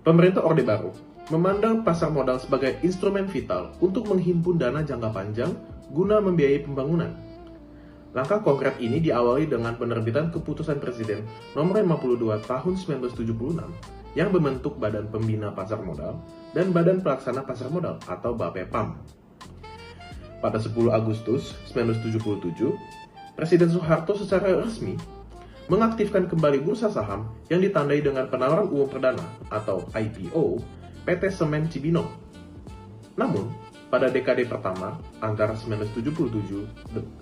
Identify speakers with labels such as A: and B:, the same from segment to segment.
A: Pemerintah Orde Baru memandang pasar modal sebagai instrumen vital untuk menghimpun dana jangka panjang guna membiayai pembangunan. Langkah konkret ini diawali dengan penerbitan Keputusan Presiden Nomor 52 Tahun 1976 yang membentuk Badan Pembina Pasar Modal dan Badan Pelaksana Pasar Modal atau BAPEPAM. Pada 10 Agustus 1977, Presiden Soeharto secara resmi mengaktifkan kembali bursa saham yang ditandai dengan penawaran umum perdana atau IPO PT Semen Cibinong. Namun, pada dekade pertama antara 1977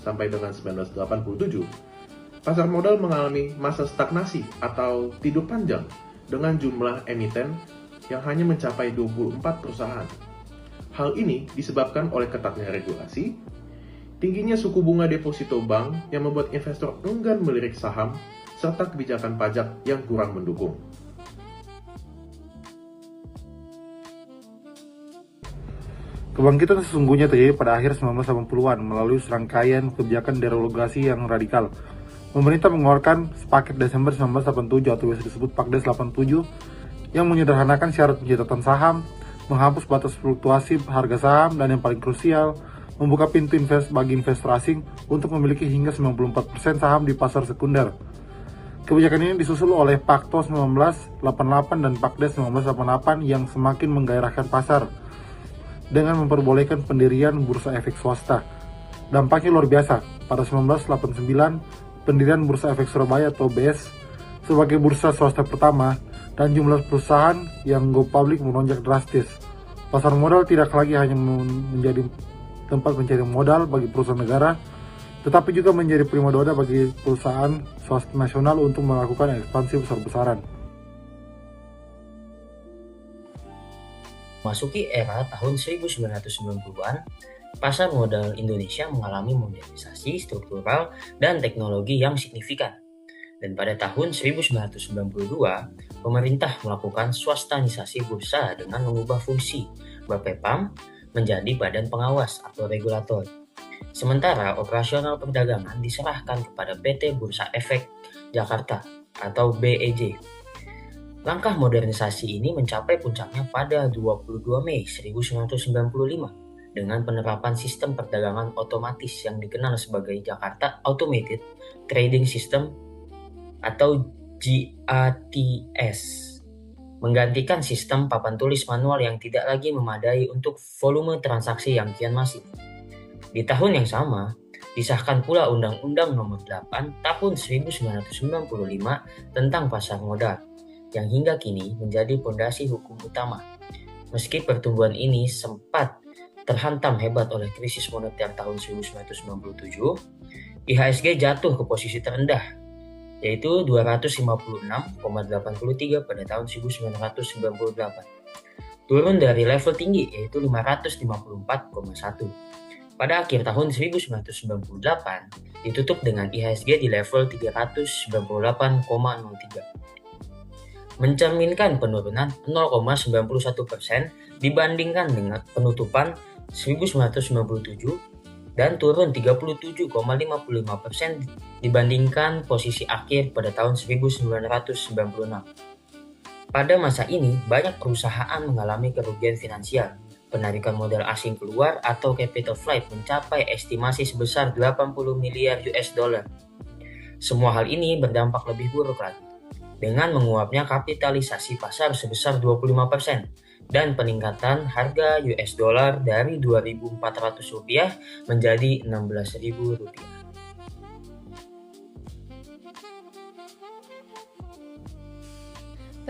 A: sampai dengan 1987, pasar modal mengalami masa stagnasi atau tidur panjang dengan jumlah emiten yang hanya mencapai 24 perusahaan. Hal ini disebabkan oleh ketatnya regulasi, tingginya suku bunga deposito bank yang membuat investor enggan melirik saham, serta kebijakan pajak yang kurang mendukung.
B: Kebangkitan sesungguhnya terjadi pada akhir 1980-an melalui serangkaian kebijakan deregulasi yang radikal. Pemerintah mengeluarkan sepaket Desember 1987 atau biasa disebut Pakdes 87 yang menyederhanakan syarat pencatatan saham, menghapus batas fluktuasi harga saham, dan yang paling krusial, membuka pintu bagi investor asing untuk memiliki hingga 94% saham di pasar sekunder. Kebijakan ini disusul oleh Pakto 1988 dan Pakdes 1988 yang semakin menggairahkan pasar dengan memperbolehkan pendirian bursa efek swasta. Dampaknya luar biasa. Pada 1989, pendirian Bursa Efek Surabaya atau BES sebagai bursa swasta pertama dan jumlah perusahaan yang go public melonjak drastis. Pasar modal tidak lagi hanya menjadi tempat mencari modal bagi perusahaan negara, tetapi juga menjadi primadona bagi perusahaan swasta nasional untuk melakukan ekspansi besar-besaran.
C: Masuki era tahun 1990-an, pasar modal Indonesia mengalami modernisasi struktural dan teknologi yang signifikan. Dan pada tahun 1992, pemerintah melakukan swastanisasi bursa dengan mengubah fungsi BAPEPAM menjadi Badan Pengawas atau Regulator. Sementara operasional perdagangan diserahkan kepada PT Bursa Efek Jakarta atau BEJ. Langkah modernisasi ini mencapai puncaknya pada 22 Mei 1995 dengan penerapan sistem perdagangan otomatis yang dikenal sebagai Jakarta Automated Trading System atau GATS, menggantikan sistem papan tulis manual yang tidak lagi memadai untuk volume transaksi yang kian masif. Di tahun yang sama, disahkan pula Undang-Undang Nomor 8 Tahun 1995 tentang pasar modal, yang hingga kini menjadi pondasi hukum utama. Meski pertumbuhan ini sempat terhantam hebat oleh krisis moneter tahun 1997, IHSG jatuh ke posisi terendah, yaitu 256,83 pada tahun 1998. Turun dari level tinggi yaitu 554,1. Pada akhir tahun 1998, ditutup dengan IHSG di level 398,03. Mencerminkan penurunan 0,91% dibandingkan dengan penutupan 1997 dan turun 37,55% dibandingkan posisi akhir pada tahun 1996. Pada masa ini, banyak perusahaan mengalami kerugian finansial. Penarikan modal asing keluar atau capital flight mencapai estimasi sebesar 80 miliar US dollar. Semua hal ini berdampak lebih buruk lagi, dengan menguapnya kapitalisasi pasar sebesar 25% dan peningkatan harga US dollar dari Rp2.400 menjadi Rp16.000.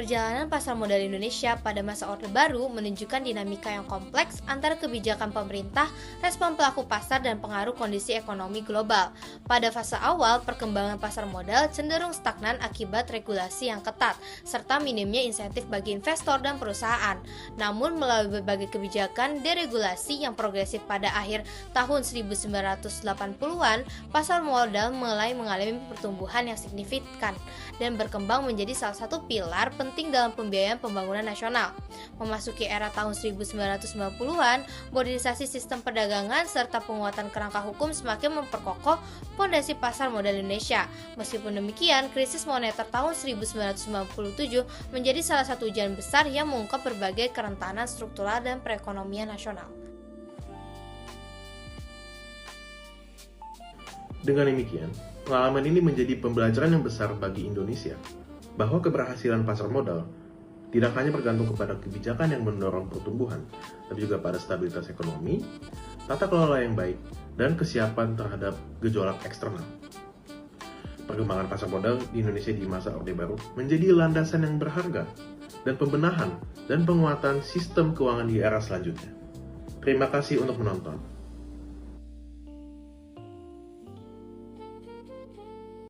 D: Perjalanan pasar modal Indonesia pada masa Orde Baru menunjukkan dinamika yang kompleks antara kebijakan pemerintah, respon pelaku pasar, dan pengaruh kondisi ekonomi global. Pada fase awal, perkembangan pasar modal cenderung stagnan akibat regulasi yang ketat, serta minimnya insentif bagi investor dan perusahaan. Namun, melalui berbagai kebijakan deregulasi yang progresif pada akhir tahun 1980-an, pasar modal mulai mengalami pertumbuhan yang signifikan dan berkembang menjadi salah satu pilar penting penting dalam pembiayaan pembangunan nasional. Memasuki era tahun 1990-an, modernisasi sistem perdagangan serta penguatan kerangka hukum semakin memperkokoh fondasi pasar modal Indonesia. Meskipun demikian, krisis moneter tahun 1997 menjadi salah satu ujian besar yang mengungkap berbagai kerentanan struktural dan perekonomian nasional.
A: Dengan demikian, pengalaman ini menjadi pembelajaran yang besar bagi Indonesia, bahwa keberhasilan pasar modal tidak hanya bergantung kepada kebijakan yang mendorong pertumbuhan, tapi juga pada stabilitas ekonomi, tata kelola yang baik, dan kesiapan terhadap gejolak eksternal. Perkembangan pasar modal di Indonesia di masa Orde Baru menjadi landasan yang berharga dan pembenahan dan penguatan sistem keuangan di era selanjutnya. Terima kasih untuk menonton.